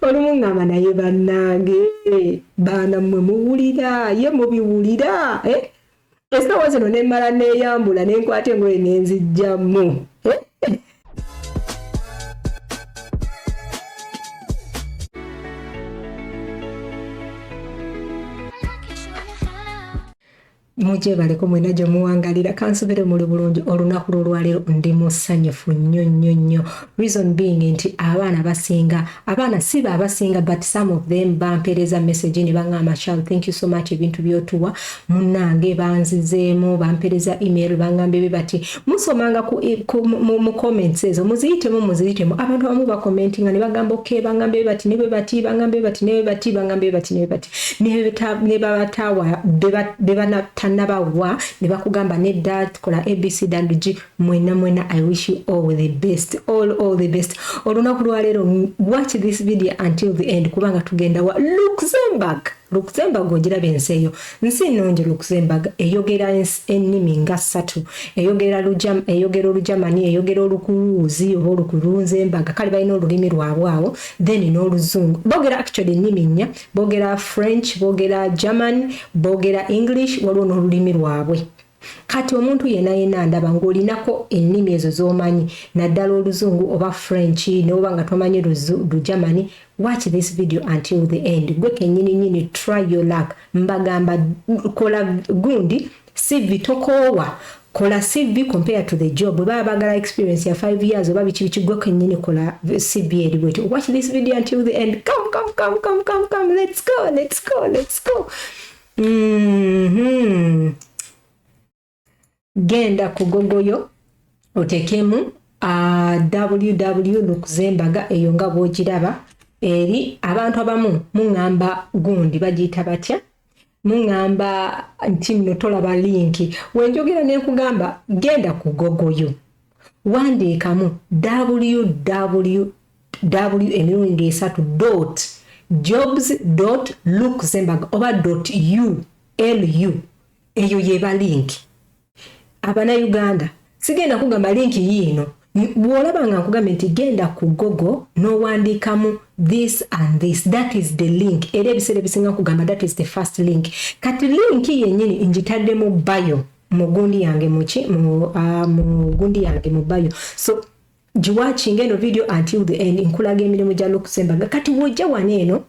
olumungama naye bannange baana mmwe muwulira ye mubiwulira essaawa zino ne mmala neeyambula ne nkwata engoye ne nzijjamu muje baleko mwena gye muwangalira kansubire muli bulungi olunaku lwolwaleero ndi musanyufu nnyo. Reason being nti abaana si abasinga but some of them bampeereza message ne bangamba Charles, thank you so much ebintu byotuwa munnange banzizeemu bampeereza email bangambe bati musomanga mu comments ezo muziyitemu abantu abamu bakomentinga ne bagamba okay bangambe bati ne bati bangambe bati ne bati bangambe bati ne bati ne babatawa nabawa ne bakugamba nedda tukola ABC danduji mwena I wish you all the best all the best olunaku lwaleero watch this video until the end kubanga tugenda wa Luxembourg ogiraba ensi eyo nsi nnungi Luxembourg eyogera ennimi nga 3 eyogera Olujamani eyogera Olukuluuzi oba Olukulunzembaga kale balina olulimi lwabwe awo then n'Oluzungu boogera actually ennimi 4 boogera French boogera German boogera English waliwo n'olulimi lwabwe kati omuntu yenna ndaba ng'olinako ennimi ezo z'omanyi naddala Oluzungu oba French n'oba nga tomanyi Lujamani watch this video until the end gwe kennyini try your luck mbagamba kola gundi CV tokoowa kola CV compare to the job baba bagala experience ya 5 years oba bichi gwe kennyini kola CV edibwete watch this video until the end come let's go genda ku gogoyo otekemu www.luxembourg eyo nga bwogiraba eri abantu abamu mungamba gundi bagiyita batya mungamba nti nno tolaba linki wenjogera ne kugamba genda ku gogoyo wandiikamu www .jobs.luxembourg oba .ulu eyo yeba linki Abana-Uganda sigenda kugamba linki yino bwolaba nga nkugamba nti genda ku Google n'owandiikamu this and this that is the link era ebiseera ebisinga kugamba that is the first link kati linki yennyini njitadde mu bio mu gundi yange mu gundi yange mu bio so watching eno video until the end nkulaga emirimu gya Luxembourg kati wojja waneeno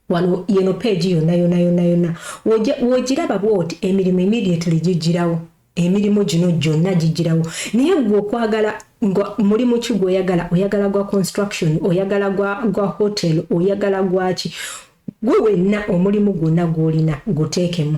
wano yeno page yonna wogiraba bwoti emirimu immediately gijjirawo emirimu gino gyonna gijjirawo naye gwe okwagala mulimu ki oyagala gwa construction oyagala gwa hotel oyagala gwaki gwe wenna omulimu gwonna gwolina guteekemu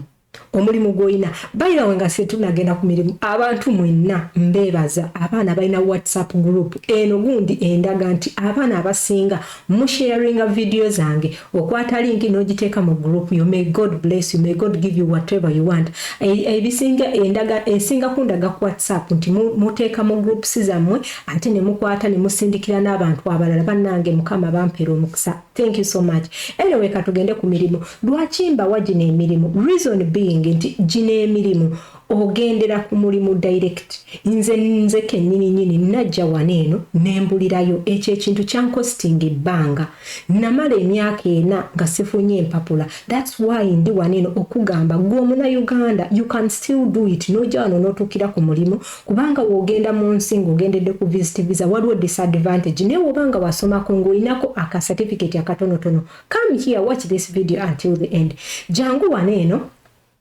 omulimu gwolina bayira wenga setunagenda ku mirimu abantu mwenna mbeebaza abaana balina WhatsApp group eno gundi endaga nti abaana abasinga musharinga video zange okwata linki n'ogiteeka mu group you may God bless you may God give you whatever you want ebisinga endaga esinga kundaga ku WhatsApp nti muteeka mu groups zammwe ate ne mukwata ne musindikira n'abantu abalala bannange mukama bampera omukisa thank you so much anyway katugende ku mirimu lwaki mbawa gino emirimu reason being nti gino emirimu ogendera ku mulimu direct nze kennyini najja waneeno nembulirayo ekyo ekintu kyankostinga ebbanga namala emyaka 4 nga sifunye empapula that's why ndi waneeno okugamba gwe Omuna-Uganda you can still do it nojja wano n'otuukira ku mulimu kubanga wogenda mu nsi ng'ogendedde ku visit visa waliwo disadvantage naye wobanga wasomako ng'olinako aka certificate akatonotono come here watch this video until the end jangu waneeno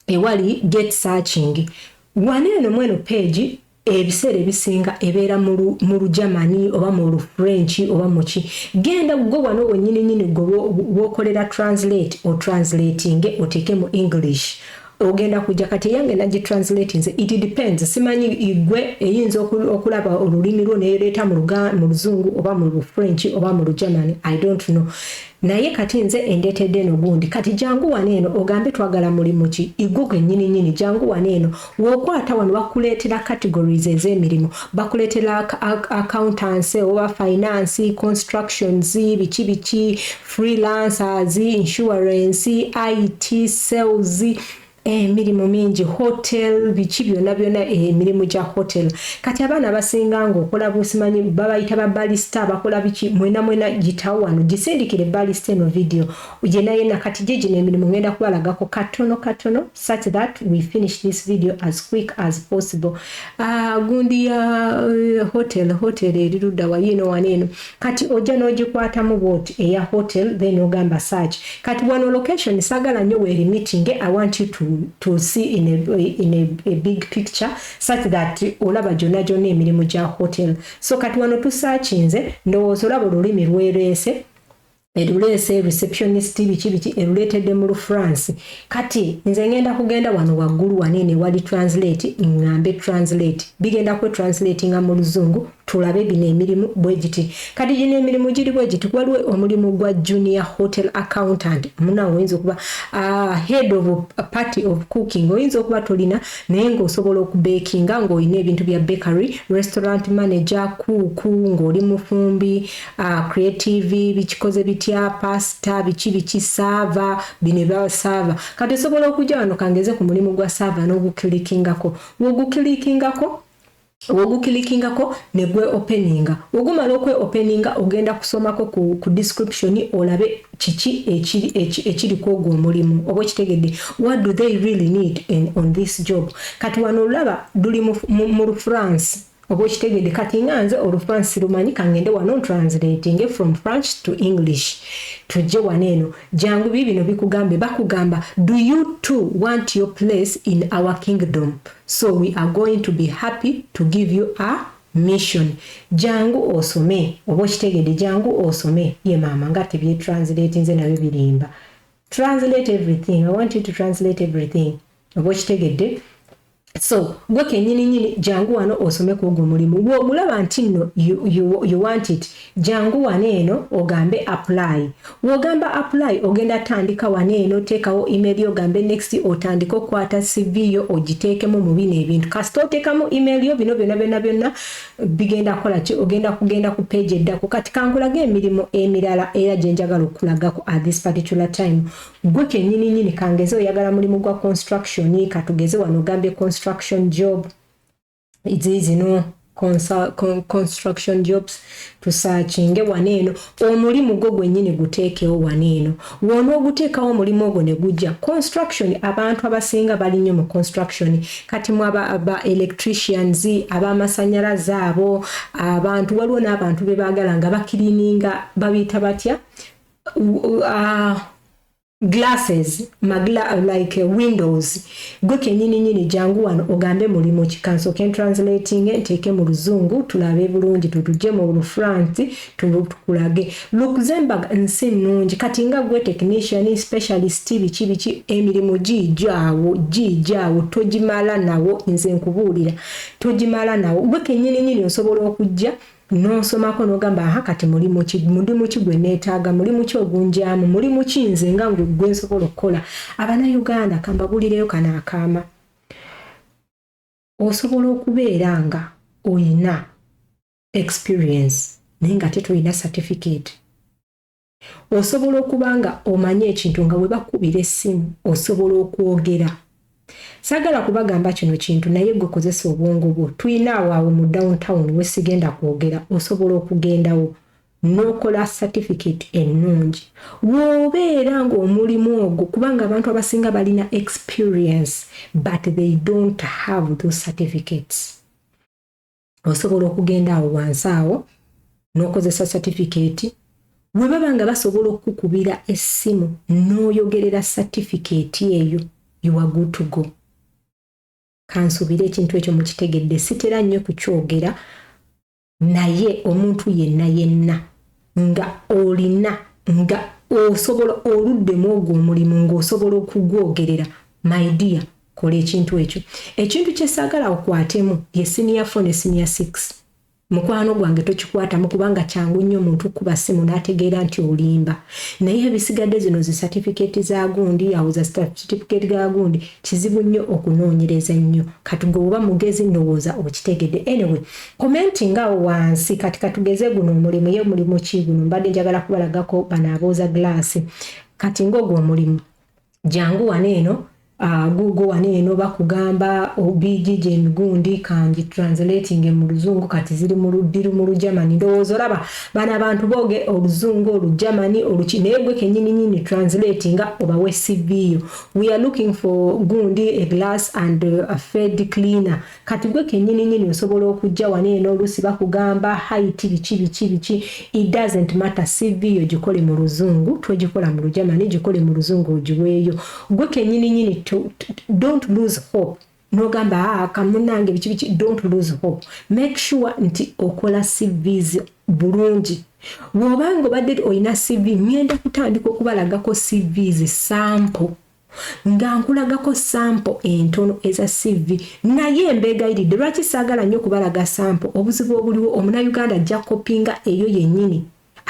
ewali get searching waneeno mweno page ebiseera ebisinga ebeera mu Lujamani oba mu French oba muki genda gwe wano wennyini gwokolera translate o translating oteeke mu English ogenda kujja kati yange naji translate nze it depends simanyi igwe eyinza okulaba olulimi lwo neereeta mu Luzungu oba mu French oba mu Lujamani I don't know naye kati nze endetedde no gundi kati jangu waneeno ogambe twagala mulimu ki igwe nyini jangu waneeno wokwata wano bakuleetera categories ez'emirimu bakuleetera accountancy oba finance constructions biki freelancers insurance IT sales emirimu mingi hotel biki byonna emirimu gya hotel kati abaana abasinga ng'okola busimanyi babayita ba balista bakola biki mwena gitawo wano gisindikire balista eno video yenna kati gino emirimu ngenda kubalagako katono such that we finish this video as quick as possible. Gundi ya hotel erirudda wayino waneno kati ojja n'ogikwatamu bwoti eya hotel then ogamba search kati wano location sagala nnyo weeri meeting I want you to see in a big picture such that olaba jonna emirimu gya hotel. So kati wano tusaachinze ndowooza olaba olulimi lwereese erulese receptionist biki eruletedde mu France kati nze ngenda kugenda wano waggulu wanene wali translate ngambe translate bigenda kwe translatinga mu luzungu tulabe bino emirimu bwegiti kati gino emirimu giri bwegiti waliwo omulimu gwa junior hotel accountant muna oyinza okuba head of a party of cooking oyinza okuba tolina naye ng'osobola okubekinga ng'olina ebintu bya bakery restaurant manager kuku ng'oli mufumbi creative bikikoze bitya pasta biki sava bine bya sava kati osobola okujja wano kangeze ku mulimu gwa sava n'ogukilikingako wogukilikingako negwe openinga ogumala okwe openinga ogenda kusomako ku description olabe kiki ekiri kwogwo omulimu oba kitegedde what do they really need on this job kati wano olaba duli mu France oba kitegedde kati nganze olufansi lumanyi kangende wano translating from French to English tujje waneno jangu bibino bikugambe bakugamba do you too want your place in our kingdom so we are going to be happy to give you a mission jangu osome oba kitegedde jangu osome ye mama ngati bye translate nze nayo birimba translate everything I want you to translate everything oba kitegedde so gwe kenyini jangu wano osome ku ogwo mulimu bw'ogulaba nti nno you want it jangu waneeno ogambe apply wogamba apply ogenda tandika waneeno teekawo email yo ogambe next otandika okukwata CV yo ogiteekemu mu bino ebintu kasita oteekamu email yo bino byonna bigenda kola ki ogenda kugenda ku page eddako kati kankulaga emirimu emirala era gye njagala okulagako at this particular time gwe kenyini kangeze oyagala mulimu gwa construction katugeze wano ogambe construction job zino construction jobs tusaachinge waneeno omulimu gwo gwennyini guteekewo waneeno wona oguteekawo omulimu ogwo ne gujja construction abantu abasinga bali nnyo mu construction kati mu aba electricians ab'amasanyalaze abo abantu waliwo n'abantu be baagala nga bakirininga babiyita batya glasses like windows gwe kenyini jangu wano ogambe mulimu kikanso ken translating nteeke mu luzungu tulabe bulungi tutujje mu Lufransi tukulage Luxembourg nsi nnungi kati nga gwe technician specialist biki emirimu gijaawo togimala nawo nze nkubuulira togimala nawo gwe kenyini osobola okujja n'osomako n'ogamba kati mulimu ki gwe neetaaga mulimu ki ogunjaamu mulimu ki nze nga gwe nsobola okukola Abanayuganda kambabulireyo kana akaama osobola okubeera nga oyina experience naye nga tetolina certificate osobola okuba nga omanye ekintu nga bwe bakubira essimu osobola okwogera sagala kubagamba kino kintu naye gwe kozesa obwongo bwo tuyina awo mu downtown wesigenda kwogera osobola okugendawo n'okola certificate ennungi w'obeera ng'omulimu ogwo kubanga abantu abasinga balina experience but they don't have those certificates osobola okugenda awo wansi awo n'okozesa certificate bwe baba nga basobola okukubira essimu n'oyogerera certificate eyo you are good to go kansubira ekintu ekyo mukitegedde sitera nnyo kukyogera naye omuntu yenna nga olina nga osobola oluddemu ogwo omulimu ng'osobola okugwogerera my dear kola ekintu ekyo ekintu kyesaagala okwatemu ye senior 4 ne senior 6 mukwano gwange tokikwatamu kubanga kyangu nnyo omuntu kuba ssimu n'ategeera nti olimba naye ebisigadde zino zi certificate za gundi awo za certificate ga gundi kizibu nnyo okunoonyereza nnyo kati gwe oba mugezi ndowooza okitegedde anyway commenting awo wansi kati katugeze guno omulimu ye mulimu ki guno mbadde njagala kubalagako bano abooza glaasi kati ng'ogwo omulimu jangu waneeno Google waneno bakugamba OBGJ migundi kanji translating mu luzungu kati ziri mu luddiru mu Germany ndowooza olaba bana abantu boge oluzungu olugermany olukinegwe kenyini translating obawe CV. We are looking for gundi a glass and a fed cleaner kati gwe kenyini osobola okujja waneno olusi bakugamba height bichi it doesn't matter. CV yo gikole mu luzungu twegikola mu Germany gikole mu luzungu ogiweeyo gwe kenyini don't lose hope. No gamba kamunange bichi don't lose hope. Make sure nti okola CVs bulungi. Wobango badde oyina CV ngenda kutandika okubalagako CVs sample. Nga nkulagako sample entono eza CV naye mbegayiride lwaki saagala nnyo kubalaga sample obuzibu obuliwo omuna Uganda ajja kopinga eyo yennyini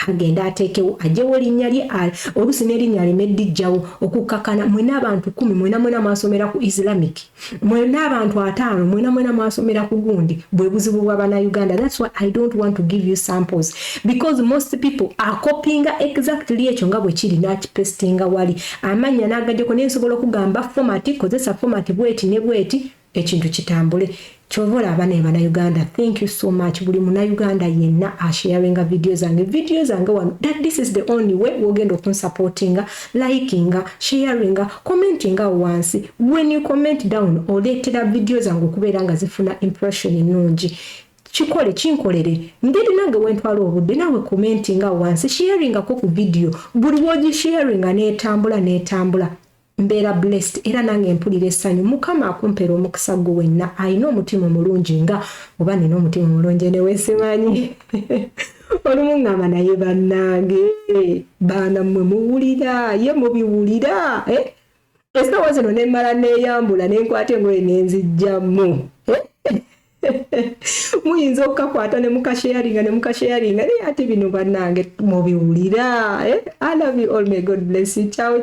agenda ateekewo ajjewo linnya lye olusi n'erinnya limeddijjawo okukakana mwena abantu 10 mwena mwasomera ku Islamic mwena abantu 5 mwena mwasomera ku gundi bwe buzibu bw'abana Uganda. That's why I don't want to give you samples because most people are copying exactly ekyo nga bwe kiri nakipestinga wali amanya n'agajjeko n'ensobola okugamba format kozesa format bweti ne bweti ekintu kitambule. Chovola abana Uganda, thank you so much. Buli muna Uganda yenna sharinga videos zange wano. That this is the only way wogenda okunsupportinga, likinga, sharinga, commentinga wansi. When you comment down oletera videos zange okubeera nga zifuna impression ennungi. Chikole chinkolere ngeri nange wentwala obudde nawe commentinga wansi sharinga ko ku video. Buli wogi sharinga netambula. Mbera blessed era nange mpulira essanyu mukama akumpera omukisa gwe wenna ayina omutima omulungi nga oba nina omutima omulungi ne weesimanyi olumu ngamba naye bannange baana mmwe muwulira ye mubiwulira essaawa zino ne mmala neeyambula ne nkwata engoye ne nzijjamu muyinza okukakwata ne mukasharinga naye ate bino bannange mubiwulira I love you all. May God bless you. Ciao.